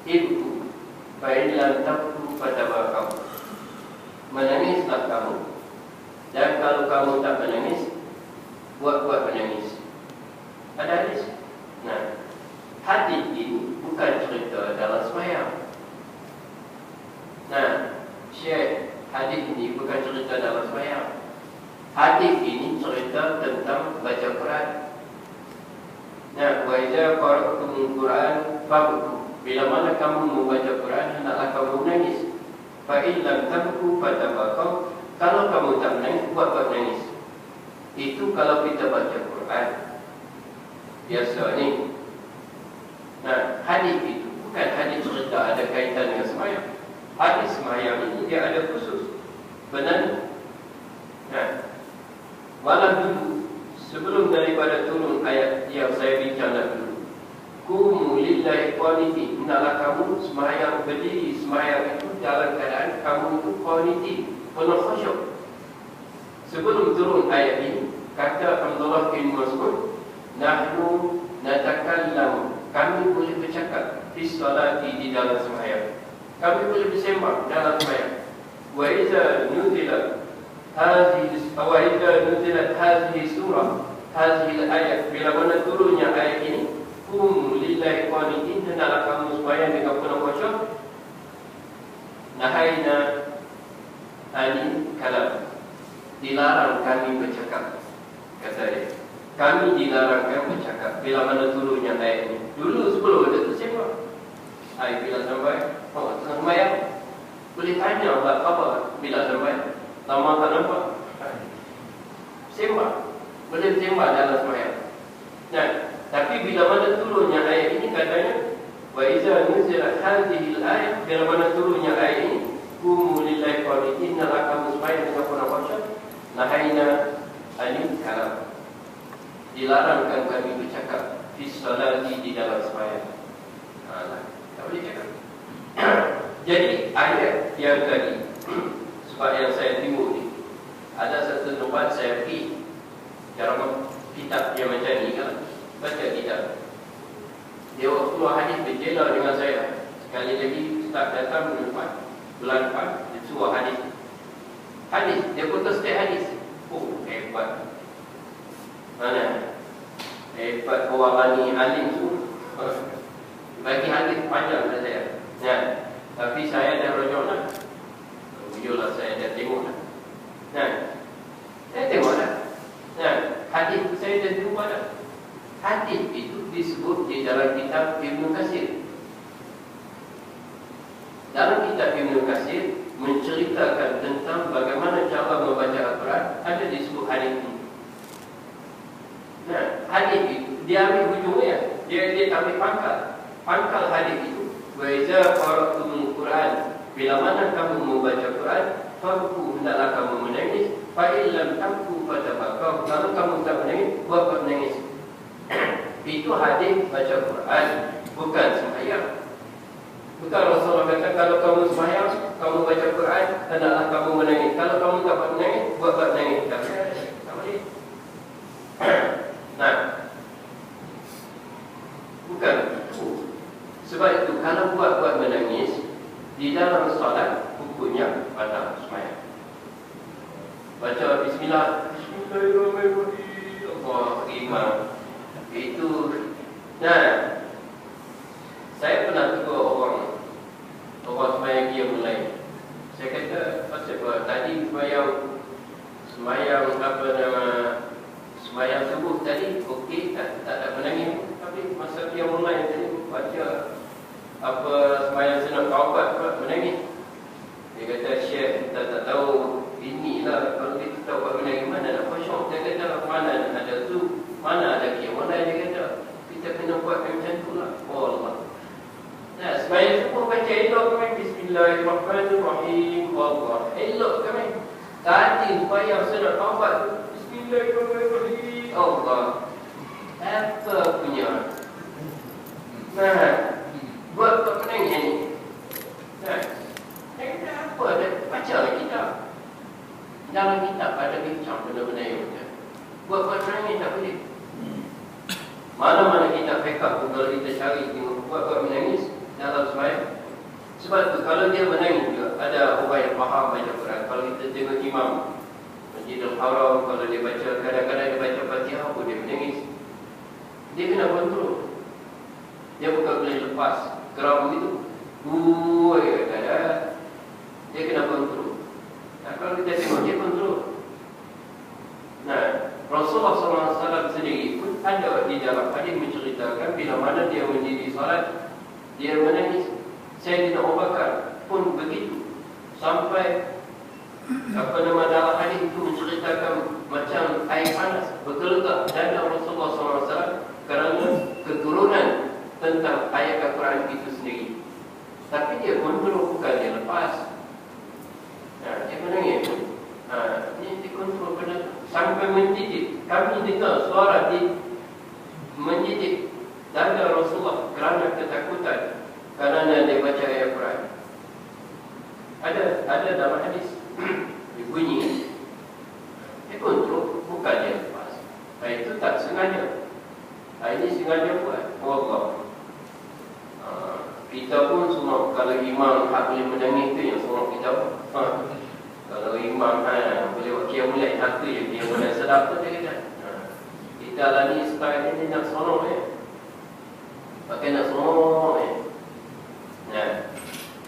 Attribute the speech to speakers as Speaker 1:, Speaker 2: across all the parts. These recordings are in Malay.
Speaker 1: Ibu, fa'ilam tabku fatabakau. Menangislah kamu. Dan kalau kamu tak menangis, buat-buat menangis. Ada hadis. Nah, hadis ini bukan cerita dalam sembahyang. Nah, Syekh, hadis ini bukan cerita dalam sembahyang. Hadis ini cerita tentang baca Quran. Nah, wa idza qara'tumul Quran fabku. Bila mana kamu membaca Quran, hendaklah kamu menangis. Fa in lam tabku fatabakau. Kalau kamu tak menangis, buat menangis. Itu kalau kita baca Quran biasa ni. Nah, hadis itu bukan hadis cerita ada kaitan dengan sembahyang. Hadis sembahyang ini dia ada khusus. Benar? Nah, malam dulu sebelum daripada turun ayat yang saya bincang dulu, Qumu lillahi qanitin. Hendaklah kamu sembahyang berdiri. Sembahyang itu dalam keadaan kamu itu qanitin, penuh khusyuk. Sebelum turun ayat ini, kata Abdullah bin Mas'ud, nahnu natakallamu. Kami boleh bercakap fi salati, di dalam sembahyang. Kami boleh bersembang dalam sembahyang. Wa idza nuzilat hadhihi surah, hadhihi ayat, bila mana turunnya ayat ini, Qumu lillahi qanitin, hendaklah kamu sembahyang dengan penuh khusyuk. Nahaina ani kalam. Dilarang kami bercakap, kata dia. Kami dilarangkan bercakap bila mana turunnya ayat ini. Dulu sebelum ada tersembang, ayat bila sampai sembahyang, boleh tanya apa bila sampai lama tak nampak, sembang, boleh sembang dalam sembahyang. Nah, tapi bila mana turunnya ayat ini, katanya wa iza nuzilat hadhihi al-ayat, bila mana turunnya ayat ini, Qumu lillahi qanitin, hendaklah kamu sembahyang dengan penuh khusyuk. Nahaina anil kalam. Dilarangkan kami bercakap fi salati, di dalam sembahyang. Tak boleh cakap. Jadi ayat yang tadi, sebab yang saya tengok ni, ada satu tempat saya pergi dalam kitab yang macam ni kan, baca kitab. Dia waktu hadis berjela dengan saya. Sekali lagi Ustaz datang bulan depan, dia suruh hadis. Hadis, dia putus setiap hadis. Oh, hebat. Mana? Hebat orang ni alim tu. Bagi hadis panjang dah saya. Ya. Tapi saya dah rujuk lah. Rujuk saya dah tengok lah. Nah, saya tengok lah. Nah, hadis saya dah jumpa dah. Hadis itu disebut di dalam kitab Ibnu Katsir. Dalam kitab Ibnu Katsir menceritakan tentang bagaimana cara membaca Al-Quran, ada disebut hadis ini. Nah, hadis itu dia ambil hujungnya, dia ambil pangkal hadis itu. Wa iza qara'tumul Quran, bila mana kamu membaca Quran, fabku, hendaklah kamu menangis. Fa illam tabku fatabakau. Kalau kamu tak menangis, buat menangis. Itu hadis baca Quran, bukan sembahyang. Bukan Rasulullah kata kalau kamu sembahyang, kamu baca Quran, hendaklah kamu menangis. Kalau kamu tak menangis, buat menangis. Tak boleh. Nah, bukan itu. Sebab itu kalau buat menangis di dalam solat, hukumnya batal sembahyang. Baca Bismillah, Bismillahirrahmanirrahim, Allahu Akbar. Itu. Nah, saya pernah tegur orang sembahyang dia mulai. Saya kata, pasal apa? Tadi sembahyang apa nama, sembahyang subuh tadi, okey, tak ada menangis. Tapi masa dia mulai tadi baca apa sembahyang sunat taubat pula menangis. Dia kata, Syekh, kita tak tahu inilah, kalau kita tahu apa menangis, mana nak khusyuk. Dia kata, mana ada tu, mana ada kiamat. Dia kata, kita kena buat macam tu lah. Oh Allah. Nah, sembahyang subuh baca elok kami, Bismillahirrahmanirrahim, Allah. Elok kami. Tadi sembahyang sunat taubat tu, Bismillahirrahmanirrahim, Allah. Apa punya? Nah, buat menangis ni. Nah, apa ada? Baca lah kitab. Dalam kitab ada bincang benda-benda yang macam. Buat menangis tak boleh. Mana-mana kitab fiqh pun kalau kita cari buat menangis dalam sembahyang kalau dia menangis juga, ada orang yang faham baca Quran. Kalau kita tengok imam Masjidil Haram, kalau dia baca, kadang-kadang dia baca Fatihah pun dia menangis. Dia kena kontrol. Dia bukan boleh lepas geram begitu. Kadang-kadang dia kena kontrol. Nah, kalau kita tengok dia kontrol. Nah, Rasulullah SAW sendiri pun ada di dalam hadis menceritakan bila mana dia mendiri salat, dia menangis. Sayyidina Abu Bakar pun begitu. Sampai dalam hadis itu menceritakan macam air panas bergelegak dada Rasulullah SAW kerana keturunan tentang ayat Al-Quran itu sendiri. Tapi dia kontrol, bukan dia lepas. Dia menangis. Ini dikontrol benar. Sampai menjijik. Kami dengar suara menjijik dada Rasulullah kerana ketakutan, kerana dia baca ayat Quran. Ada dalam hadis dia bunyi, dia kontrol, bukan dia lepas. Itu tak sengaja. Ini sengaja buat. Allah. Kita pun semua, kalau imam hak boleh menangis tu yang semua kita. Kalau imam boleh buat qiyamul hak tu je, dia boleh sedap tu dia kata. Kita lah ni style ni nak sonok pakai nak sonok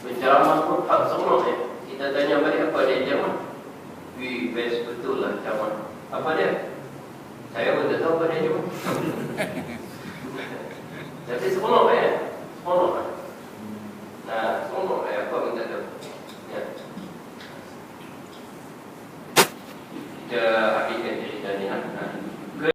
Speaker 1: penceramah pun hak sonok Kita tanya balik apa dia jawab. Best betul lah jawab. Apa dia? Saya pun tak tahu apa dia jawab. Tapi sonok sonok sonok apa pun tak tahu. Kita habiskan cerita ni.